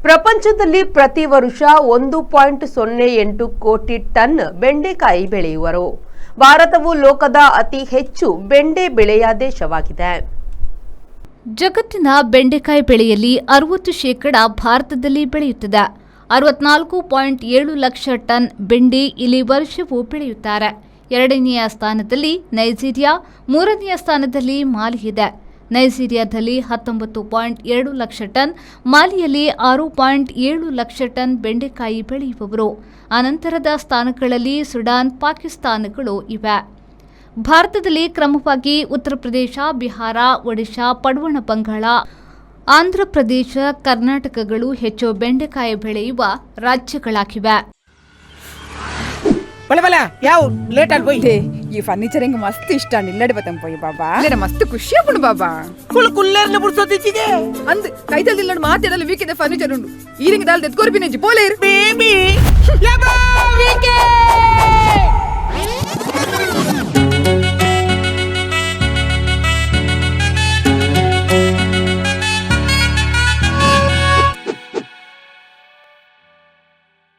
ಪ್ರಪಂಚದಲ್ಲಿ ಪ್ರತಿ ವರ್ಷ 1.08 ಕೋಟಿ ಟನ್ ಬೆಂಡೆಕಾಯಿ ಬೆಳೆಯುವರು. ಭಾರತವು ಲೋಕದ ಅತಿ ಹೆಚ್ಚು ಬೆಂಡೆ ಬೆಳೆಯ ದೇಶವಾಗಿದೆ. ಜಗತ್ತಿನ ಬೆಂಡೆಕಾಯಿ ಬೆಳೆಯಲ್ಲಿ 60% ಭಾರತದಲ್ಲಿ ಬೆಳೆಯುತ್ತದೆ. 64.7 ಲಕ್ಷ ಟನ್ ಬೆಂಡೆ ಇಲ್ಲಿ ವರ್ಷವೂ ಬೆಳೆಯುತ್ತಾರೆ. ಎರಡನೆಯ ಸ್ಥಾನದಲ್ಲಿ ನೈಜೀರಿಯಾ, ಮೂರನೆಯ ಸ್ಥಾನದಲ್ಲಿ ಮಾಲಿ ಇದೆ. ನೈಜೀರಿಯಾದಲ್ಲಿ 19.2 ಲಕ್ಷ ಟನ್, ಮಾಲಿಯಲ್ಲಿ 6.7 ಲಕ್ಷ ಟನ್ ಬೆಂಡೆಕಾಯಿ ಬೆಳೆಯುವವರು. ಅನಂತರದ ಸ್ಥಾನಗಳಲ್ಲಿ ಸುಡಾನ್, ಪಾಕಿಸ್ತಾನಗಳು ಇವೆ. ಭಾರತದಲ್ಲಿ ಕ್ರಮವಾಗಿ ಉತ್ತರ ಪ್ರದೇಶ, ಬಿಹಾರ, ಒಡಿಶಾ, ಪಡುವಣ ಬಂಗಾಳ, ಆಂಧ್ರಪ್ರದೇಶ, ಕರ್ನಾಟಕಗಳು ಹೆಚ್ಚು ಬೆಂಡೆಕಾಯಿ ಬೆಳೆಯುವ ರಾಜ್ಯಗಳಾಗಿವೆ. ಯಾವ ಲೇಟ್ ಆಗಿ పోయి ఈ ఫర్నిచర్ ఇంక మస్తు ఇష్టాన్ని ఇల్లడిపోతాం పోయి బాబా నేను మస్తు ಖುಷಿ ಆಗ್ಬಿಡು ಬಾಬಾ ಕುಲ್ಲರ್ನ ಬುಡ್ಸೋದಿಚ್ಚಿಗೆ ಅಂದ್ ಕೈದಲ್ಲಿ ಇಲ್ಲಡ್ ಮಾತಾಡಲು ವೀಕಿದೆ ಫರ್ನಿಚರ್ ಉಂಡು ಈರಿಂಗ್ ದಾಲ್ ತೆತ್ಕೋರ್ಪಿ ನೆಂಜಿ ಪೋಲೇರ್ ಬೇಬಿ